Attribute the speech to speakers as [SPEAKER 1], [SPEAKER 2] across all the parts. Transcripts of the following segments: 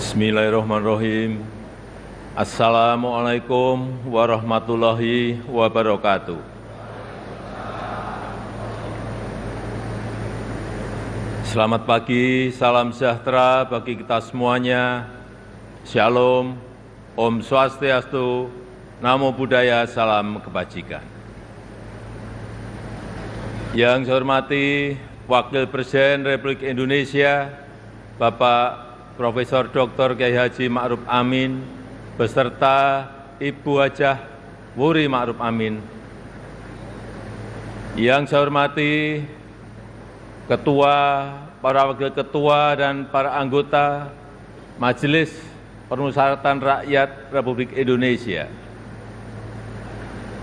[SPEAKER 1] Bismillahirrahmanirrahim. Assalamualaikum warahmatullahi wabarakatuh. Selamat pagi, salam sejahtera bagi kita semuanya. Shalom, Om Swastiastu, Namo Buddhaya, salam kebajikan. Yang saya hormati Wakil Presiden Republik Indonesia, Bapak Profesor Dr. Kiai Haji Ma'ruf Amin, beserta Ibu Hajah Wuri Ma'ruf Amin. Yang saya hormati Ketua, para Wakil Ketua, dan para anggota Majelis Permusyawaratan Rakyat Republik Indonesia.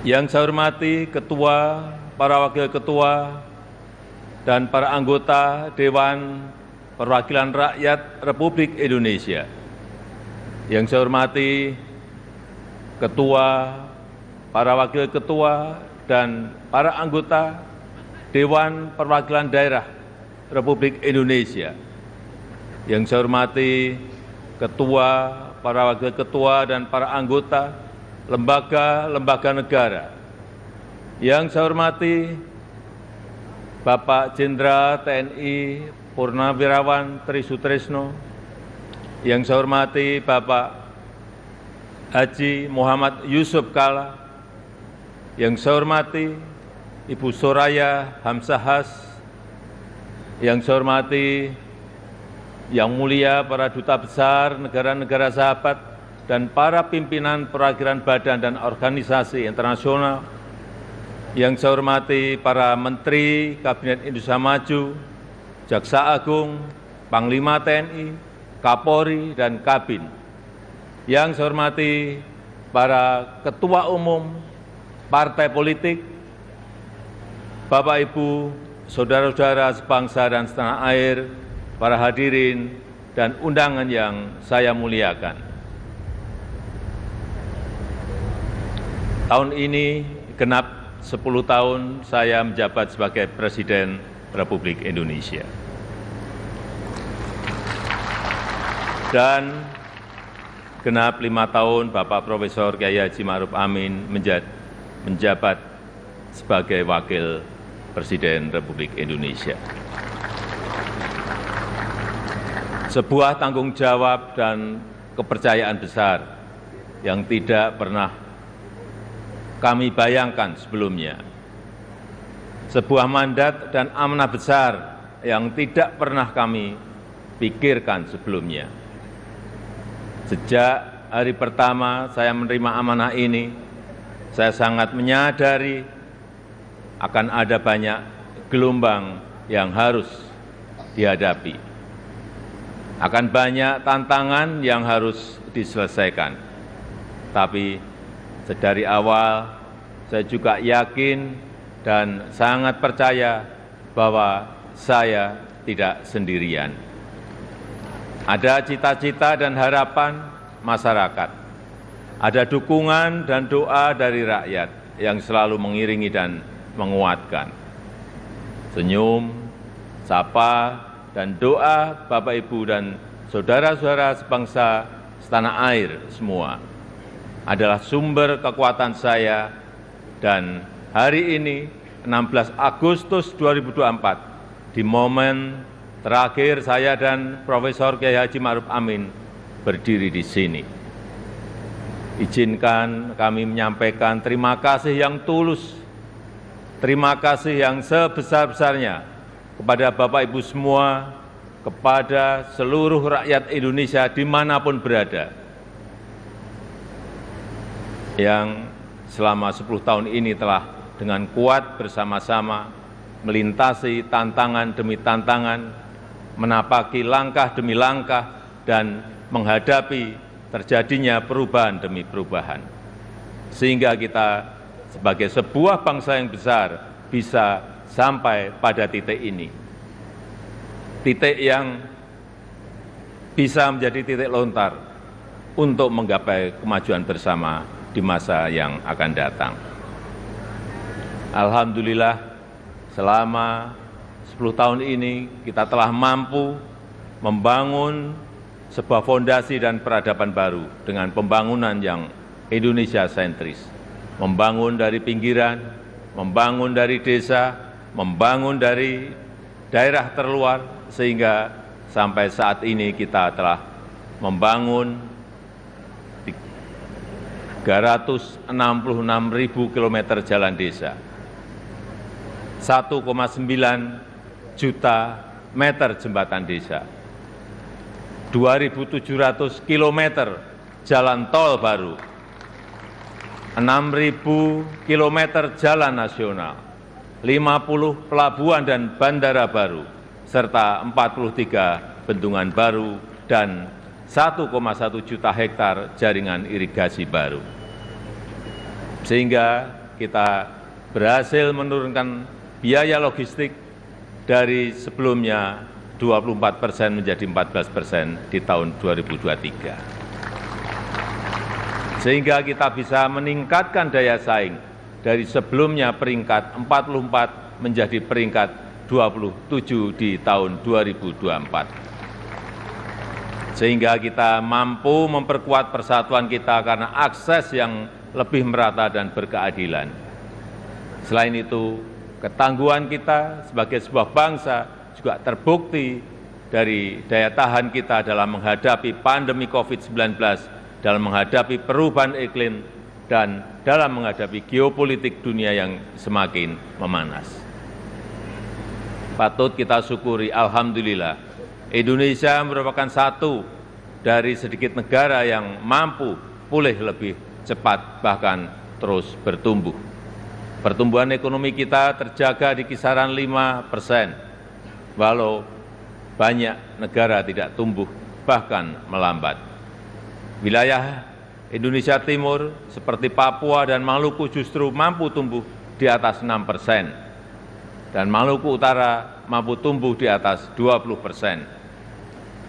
[SPEAKER 1] Yang saya hormati Ketua, para Wakil Ketua, dan para anggota Dewan Perwakilan Rakyat Republik Indonesia. Yang saya hormati Ketua, para Wakil Ketua, dan para anggota Dewan Perwakilan Daerah Republik Indonesia. Yang saya hormati Ketua, para Wakil Ketua, dan para anggota lembaga-lembaga negara. Yang saya hormati Bapak Jenderal TNI Purnawirawan Tri Sutrisno, yang saya hormati Bapak Haji Muhammad Yusuf Kalla, yang saya hormati Ibu Soraya Hamsahas, yang saya hormati Yang Mulia para Duta Besar negara-negara sahabat dan para pimpinan perwakilan badan dan organisasi internasional, yang saya hormati para Menteri Kabinet Indonesia Maju, Jaksa Agung, Panglima TNI, Kapolri, dan Kabin. Yang saya hormati para Ketua Umum Partai Politik, Bapak Ibu, Saudara-saudara sebangsa dan setanah air, para hadirin dan undangan yang saya muliakan. Tahun ini genap 10 tahun saya menjabat sebagai Presiden Republik Indonesia. Dan genap 5 tahun Bapak Profesor Kiai Haji Ma'ruf Amin menjabat sebagai Wakil Presiden Republik Indonesia. Sebuah tanggung jawab dan kepercayaan besar yang tidak pernah kami bayangkan sebelumnya. Sebuah mandat dan amanah besar yang tidak pernah kami pikirkan sebelumnya. Sejak hari pertama saya menerima amanah ini, saya sangat menyadari akan ada banyak gelombang yang harus dihadapi. Akan banyak tantangan yang harus diselesaikan. Tapi sedari awal saya juga yakin dan sangat percaya bahwa saya tidak sendirian. Ada cita-cita dan harapan masyarakat. Ada dukungan dan doa dari rakyat yang selalu mengiringi dan menguatkan. Senyum, sapa, dan doa Bapak Ibu dan saudara-saudara sebangsa setanah air semua adalah sumber kekuatan saya. Dan hari ini 16 Agustus 2024, di momen terakhir saya dan Profesor Kiai Haji Ma'ruf Amin berdiri di sini. Izinkan kami menyampaikan terima kasih yang tulus, terima kasih yang sebesar-besarnya kepada Bapak Ibu semua, kepada seluruh rakyat Indonesia dimanapun berada, yang selama 10 tahun ini telah dengan kuat bersama-sama melintasi tantangan demi tantangan, menapaki langkah demi langkah, dan menghadapi terjadinya perubahan demi perubahan. Sehingga kita sebagai sebuah bangsa yang besar bisa sampai pada titik ini. Titik yang bisa menjadi titik lontar untuk menggapai kemajuan bersama di masa yang akan datang. Alhamdulillah, selama 10 tahun ini kita telah mampu membangun sebuah fondasi dan peradaban baru dengan pembangunan yang Indonesia sentris. Membangun dari pinggiran, membangun dari desa, membangun dari daerah terluar, sehingga sampai saat ini kita telah membangun 366.000 kilometer jalan desa, 1,9 juta meter jembatan desa, 2.700 kilometer jalan tol baru, 6.000 kilometer jalan nasional, 50 pelabuhan dan bandara baru, serta 43 bendungan baru dan 1,1 juta hektar jaringan irigasi baru. Sehingga kita berhasil menurunkan biaya logistik dari sebelumnya 24% menjadi 14% di tahun 2023. Sehingga kita bisa meningkatkan daya saing dari sebelumnya peringkat 44 menjadi peringkat 27 di tahun 2024. Sehingga kita mampu memperkuat persatuan kita karena akses yang lebih merata dan berkeadilan. Selain itu, ketangguhan kita sebagai sebuah bangsa juga terbukti dari daya tahan kita dalam menghadapi pandemi COVID-19, dalam menghadapi perubahan iklim, dan dalam menghadapi geopolitik dunia yang semakin memanas. Patut kita syukuri, alhamdulillah, Indonesia merupakan satu dari sedikit negara yang mampu pulih lebih cepat, bahkan terus bertumbuh. Pertumbuhan ekonomi kita terjaga di kisaran 5%, walau banyak negara tidak tumbuh, bahkan melambat. Wilayah Indonesia Timur seperti Papua dan Maluku justru mampu tumbuh di atas 6%, dan Maluku Utara mampu tumbuh di atas 20%.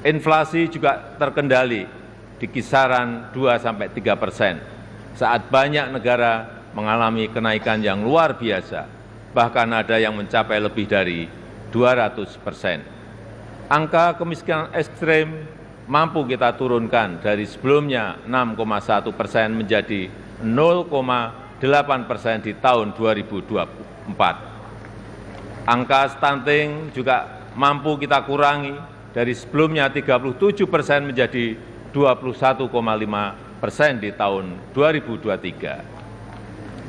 [SPEAKER 1] Inflasi juga terkendali di kisaran 2–3%, saat banyak negara mengalami kenaikan yang luar biasa, bahkan ada yang mencapai lebih dari 200%. Angka kemiskinan ekstrem mampu kita turunkan dari sebelumnya 6,1% menjadi 0,8% di tahun 2024. Angka stunting juga mampu kita kurangi dari sebelumnya 37% menjadi 21,5% di tahun 2023.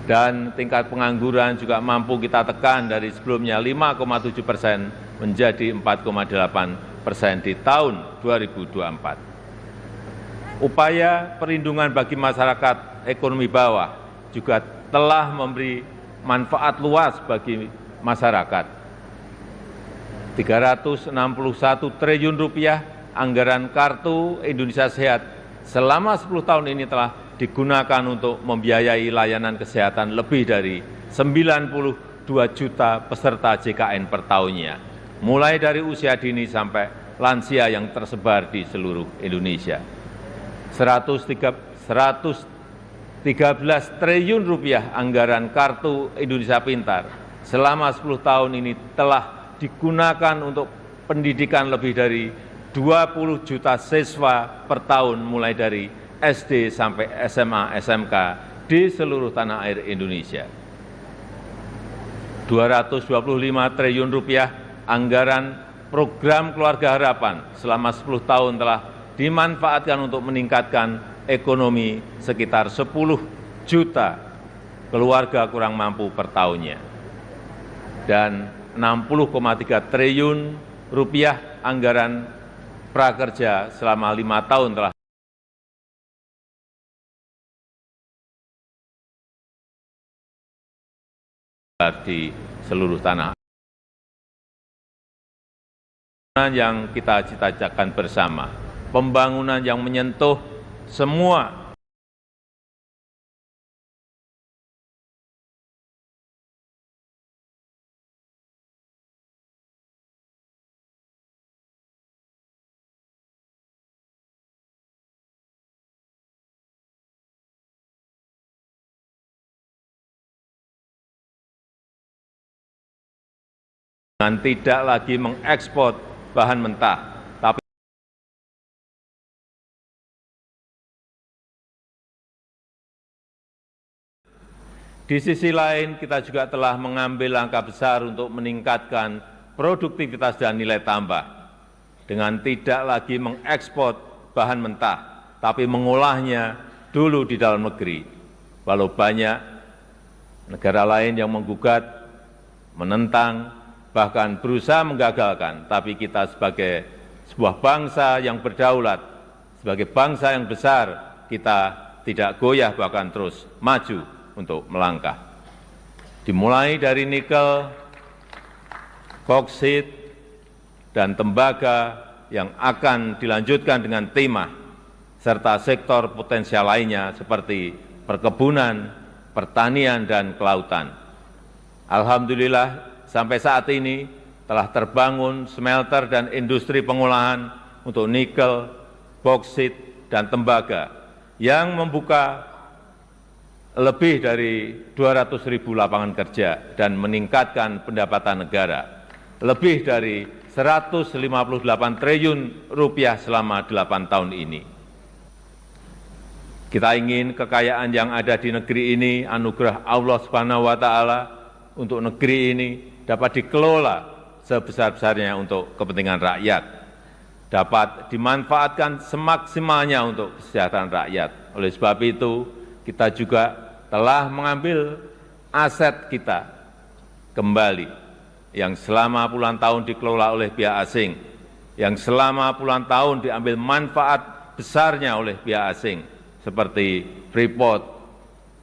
[SPEAKER 1] Dan tingkat pengangguran juga mampu kita tekan dari sebelumnya 5,7% menjadi 4,8% di tahun 2024. Upaya perlindungan bagi masyarakat ekonomi bawah juga telah memberi manfaat luas bagi masyarakat. 361 triliun rupiah anggaran Kartu Indonesia Sehat selama 10 tahun ini telah digunakan untuk membiayai layanan kesehatan lebih dari 92 juta peserta JKN per tahunnya, mulai dari usia dini sampai lansia yang tersebar di seluruh Indonesia. 113 triliun rupiah anggaran Kartu Indonesia Pintar selama 10 tahun ini telah digunakan untuk pendidikan lebih dari 20 juta siswa per tahun mulai dari SD sampai SMA, SMK di seluruh tanah air Indonesia. 225 triliun rupiah anggaran program Keluarga Harapan selama 10 tahun telah dimanfaatkan untuk meningkatkan ekonomi sekitar 10 juta keluarga kurang mampu per tahunnya. Dan 60,3 triliun rupiah anggaran prakerja selama 5 tahun telah di seluruh tanah yang kita cita-citakan bersama, pembangunan yang menyentuh semua dengan tidak lagi mengekspor bahan mentah, Di sisi lain, kita juga telah mengambil langkah besar untuk meningkatkan produktivitas dan nilai tambah dengan tidak lagi mengekspor bahan mentah, tapi mengolahnya dulu di dalam negeri. Walau banyak negara lain yang menggugat, menentang, bahkan berusaha menggagalkan, tapi kita sebagai sebuah bangsa yang berdaulat, sebagai bangsa yang besar, kita tidak goyah bahkan terus maju untuk melangkah. Dimulai dari nikel, boksit, dan tembaga yang akan dilanjutkan dengan timah, serta sektor potensial lainnya seperti perkebunan, pertanian, dan kelautan. Alhamdulillah, sampai saat ini telah terbangun smelter dan industri pengolahan untuk nikel, boksit, dan tembaga yang membuka lebih dari 200.000 lapangan kerja dan meningkatkan pendapatan negara, lebih dari 158 triliun rupiah selama 8 tahun ini. Kita ingin kekayaan yang ada di negeri ini, anugerah Allah Subhanahu wa Ta'ala, untuk negeri ini dapat dikelola sebesar-besarnya untuk kepentingan rakyat, dapat dimanfaatkan semaksimalnya untuk kesejahteraan rakyat. Oleh sebab itu, kita juga telah mengambil aset kita kembali yang selama puluhan tahun dikelola oleh pihak asing, yang selama puluhan tahun diambil manfaat besarnya oleh pihak asing, seperti Freeport,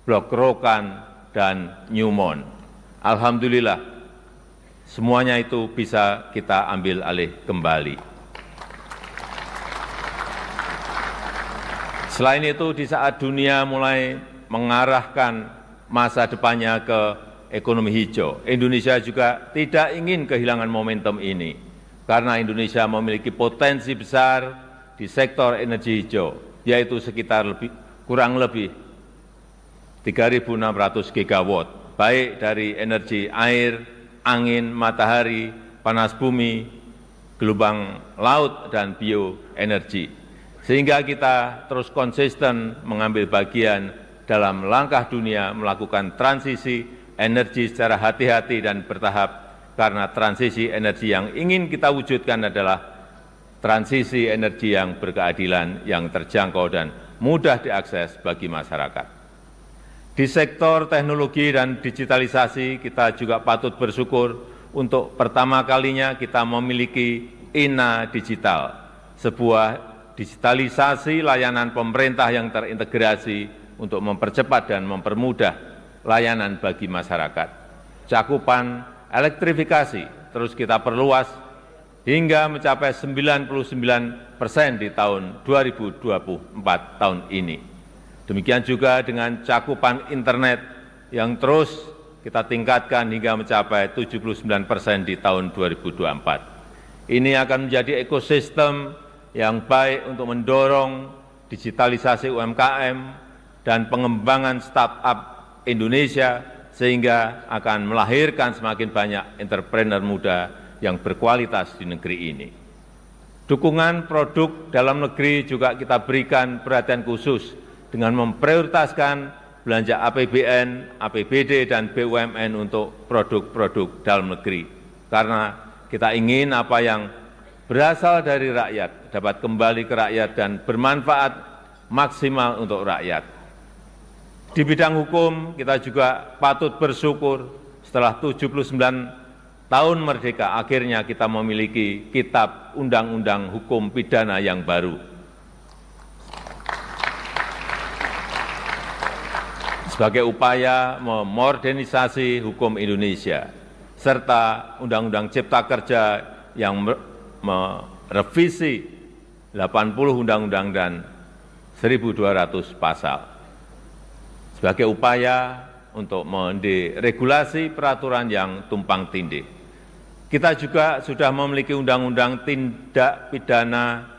[SPEAKER 1] Blok Rokan, dan Newmont. Alhamdulillah, semuanya itu bisa kita ambil alih kembali. Selain itu, di saat dunia mulai mengarahkan masa depannya ke ekonomi hijau, Indonesia juga tidak ingin kehilangan momentum ini, karena Indonesia memiliki potensi besar di sektor energi hijau, yaitu sekitar kurang lebih 3.600 gigawatt, baik dari energi air, angin, matahari, panas bumi, gelombang laut, dan bioenergi. Sehingga kita terus konsisten mengambil bagian dalam langkah dunia melakukan transisi energi secara hati-hati dan bertahap, karena transisi energi yang ingin kita wujudkan adalah transisi energi yang berkeadilan, yang terjangkau dan mudah diakses bagi masyarakat. Di sektor teknologi dan digitalisasi, kita juga patut bersyukur untuk pertama kalinya kita memiliki INA Digital, sebuah digitalisasi layanan pemerintah yang terintegrasi untuk mempercepat dan mempermudah layanan bagi masyarakat. Cakupan elektrifikasi terus kita perluas hingga mencapai 99% di tahun 2024 tahun ini. Demikian juga dengan cakupan internet yang terus kita tingkatkan hingga mencapai 79% di tahun 2024. Ini akan menjadi ekosistem yang baik untuk mendorong digitalisasi UMKM dan pengembangan startup Indonesia, sehingga akan melahirkan semakin banyak entrepreneur muda yang berkualitas di negeri ini. Dukungan produk dalam negeri juga kita berikan perhatian khusus dengan memprioritaskan belanja APBN, APBD, dan BUMN untuk produk-produk dalam negeri. Karena kita ingin apa yang berasal dari rakyat dapat kembali ke rakyat dan bermanfaat maksimal untuk rakyat. Di bidang hukum, kita juga patut bersyukur setelah 79 tahun merdeka, akhirnya kita memiliki kitab undang-undang hukum pidana yang baru. Sebagai upaya memodernisasi hukum Indonesia, serta Undang-Undang Cipta Kerja yang merevisi 80 undang-undang dan 1.200 pasal. Sebagai upaya untuk menderegulasi peraturan yang tumpang tindih. Kita juga sudah memiliki undang-undang tindak pidana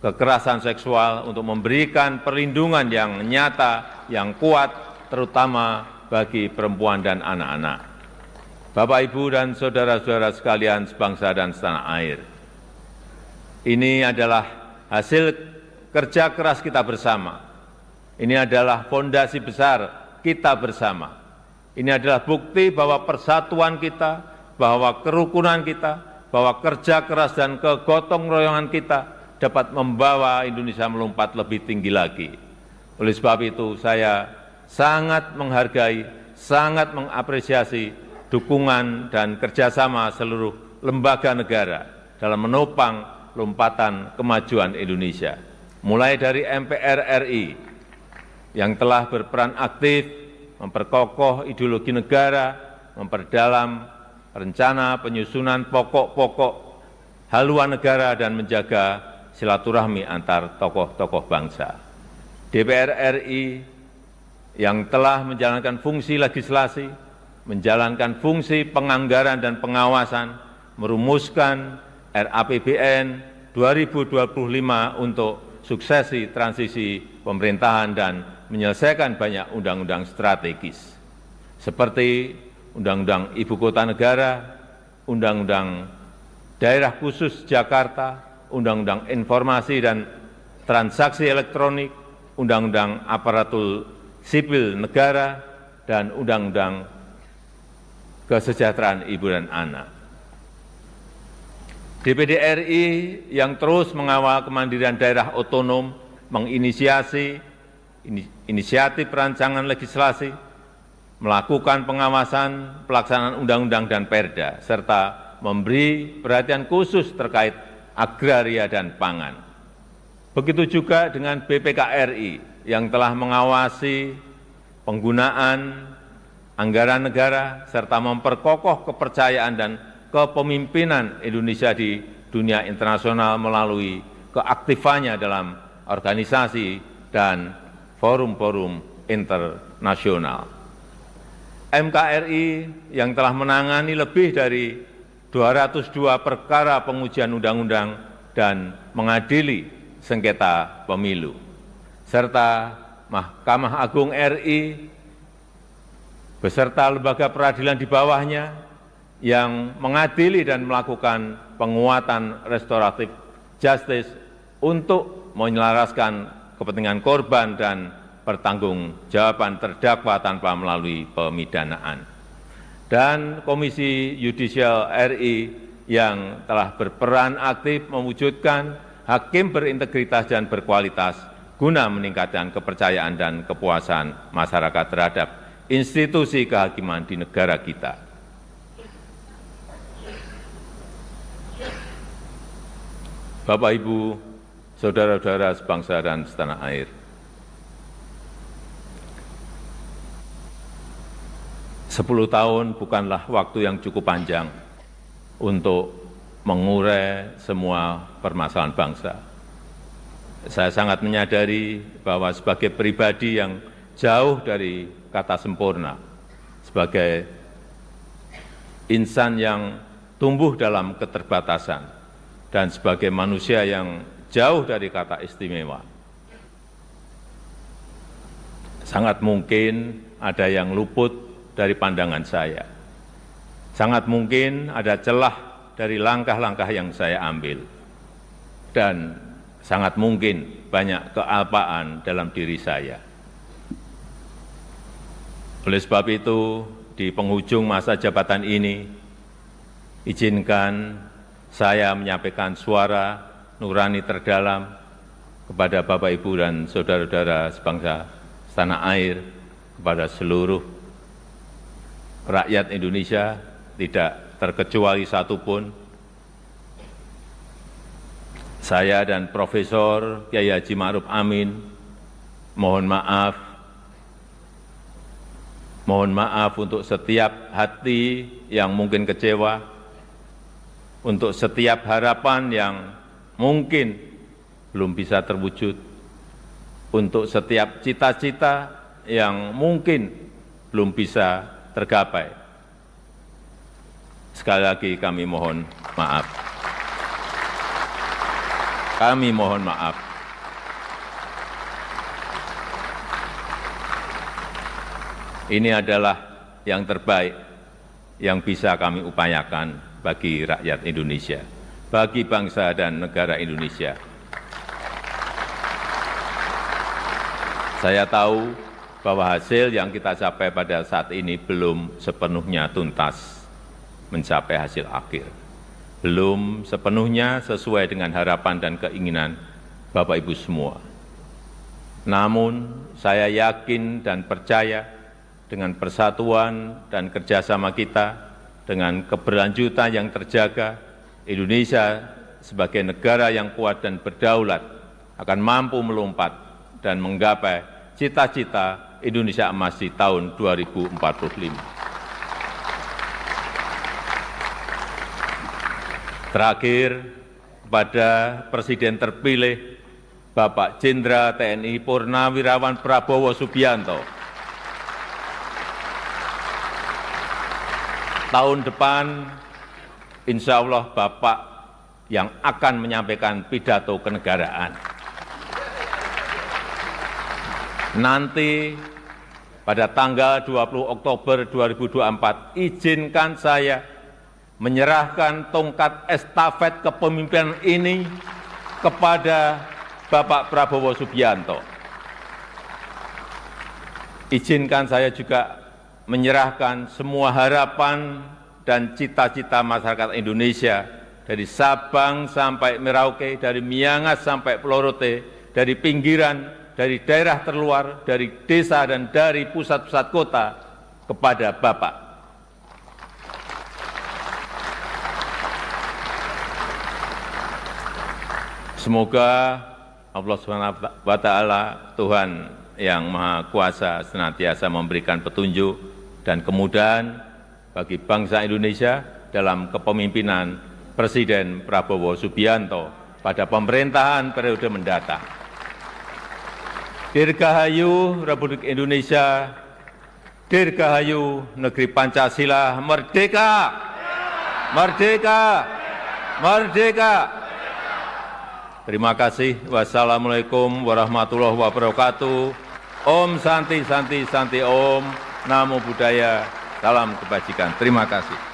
[SPEAKER 1] kekerasan seksual untuk memberikan perlindungan yang nyata, yang kuat, terutama bagi perempuan dan anak-anak. Bapak, Ibu, dan saudara-saudara sekalian sebangsa dan setanah air, ini adalah hasil kerja keras kita bersama. Ini adalah fondasi besar kita bersama. Ini adalah bukti bahwa persatuan kita, bahwa kerukunan kita, bahwa kerja keras dan kegotong royongan kita dapat membawa Indonesia melompat lebih tinggi lagi. Oleh sebab itu, saya sangat menghargai, sangat mengapresiasi dukungan dan kerjasama seluruh lembaga negara dalam menopang lompatan kemajuan Indonesia. Mulai dari MPR RI yang telah berperan aktif memperkokoh ideologi negara, memperdalam rencana penyusunan pokok-pokok haluan negara dan menjaga silaturahmi antar tokoh-tokoh bangsa. DPR RI yang telah menjalankan fungsi legislasi, menjalankan fungsi penganggaran dan pengawasan, merumuskan RAPBN 2025 untuk suksesi transisi pemerintahan dan menyelesaikan banyak undang-undang strategis, seperti Undang-Undang Ibu Kota Negara, Undang-Undang Daerah Khusus Jakarta, Undang-Undang Informasi dan Transaksi Elektronik, Undang-Undang Aparatur Sipil Negara, dan Undang-Undang Kesejahteraan Ibu dan Anak. DPD RI yang terus mengawal kemandirian daerah otonom, menginisiasi inisiatif rancangan legislasi, melakukan pengawasan pelaksanaan undang-undang dan perda, serta memberi perhatian khusus terkait agraria dan pangan. Begitu juga dengan BPK RI yang telah mengawasi penggunaan anggaran negara, serta memperkokoh kepercayaan dan kepemimpinan Indonesia di dunia internasional melalui keaktifannya dalam organisasi dan forum-forum internasional. MKRI yang telah menangani lebih dari 202 perkara pengujian undang-undang dan mengadili sengketa pemilu, serta Mahkamah Agung RI beserta lembaga peradilan di bawahnya yang mengadili dan melakukan penguatan restoratif justice untuk menyelaraskan kepentingan korban dan pertanggungjawaban terdakwa tanpa melalui pemidanaan. Dan Komisi Yudisial RI yang telah berperan aktif mewujudkan hakim berintegritas dan berkualitas guna meningkatkan kepercayaan dan kepuasan masyarakat terhadap institusi kehakiman di negara kita. Bapak, Ibu, saudara-saudara sebangsa dan setanah air, Sepuluh tahun bukanlah waktu yang cukup panjang untuk mengurai semua permasalahan bangsa. Saya sangat menyadari bahwa sebagai pribadi yang jauh dari kata sempurna, sebagai insan yang tumbuh dalam keterbatasan, dan sebagai manusia yang jauh dari kata istimewa, sangat mungkin ada yang luput dari pandangan saya. Sangat mungkin ada celah dari langkah-langkah yang saya ambil. Dan sangat mungkin banyak kealpaan dalam diri saya. Oleh sebab itu, di penghujung masa jabatan ini, izinkan saya menyampaikan suara nurani terdalam kepada Bapak, Ibu, dan saudara-saudara sebangsa setanah air, kepada seluruh rakyat Indonesia, tidak terkecuali satupun. Saya dan Profesor Kiai Haji Ma'ruf Amin mohon maaf untuk setiap hati yang mungkin kecewa, untuk setiap harapan yang mungkin belum bisa terwujud, untuk setiap cita-cita yang mungkin belum bisa tergapai. Sekali lagi kami mohon maaf. Kami mohon maaf. Ini adalah yang terbaik yang bisa kami upayakan bagi rakyat Indonesia, bagi bangsa dan negara Indonesia. Saya tahu bahwa hasil yang kita capai pada saat ini belum sepenuhnya tuntas mencapai hasil akhir. Belum sepenuhnya sesuai dengan harapan dan keinginan Bapak Ibu semua. Namun, saya yakin dan percaya dengan persatuan dan kerjasama kita, dengan keberlanjutan yang terjaga, Indonesia sebagai negara yang kuat dan berdaulat akan mampu melompat dan menggapai cita-cita Indonesia Emas di tahun 2045. Terakhir, kepada Presiden terpilih Bapak Jenderal TNI Purnawirawan Prabowo Subianto. Tahun depan, insya Allah Bapak yang akan menyampaikan pidato kenegaraan. Nanti pada tanggal 20 Oktober 2024, izinkan saya menyerahkan tongkat estafet kepemimpinan ini kepada Bapak Prabowo Subianto. Izinkan saya juga menyerahkan semua harapan dan cita-cita masyarakat Indonesia dari Sabang sampai Merauke, dari Miangas sampai Pulau Rote, dari pinggiran, dari daerah terluar, dari desa dan dari pusat-pusat kota kepada Bapak. Semoga Allah SWT, Tuhan yang Maha Kuasa, senantiasa memberikan petunjuk dan kemudahan bagi bangsa Indonesia dalam kepemimpinan Presiden Prabowo Subianto pada pemerintahan periode mendatang. Dirgahayu Republik Indonesia, Dirgahayu Negeri Pancasila, merdeka! Merdeka! Merdeka! Terima kasih. Wassalamualaikum warahmatullahi wabarakatuh. Om Santi Santi Santi Om. Namo Buddhaya. Salam kebajikan. Terima kasih.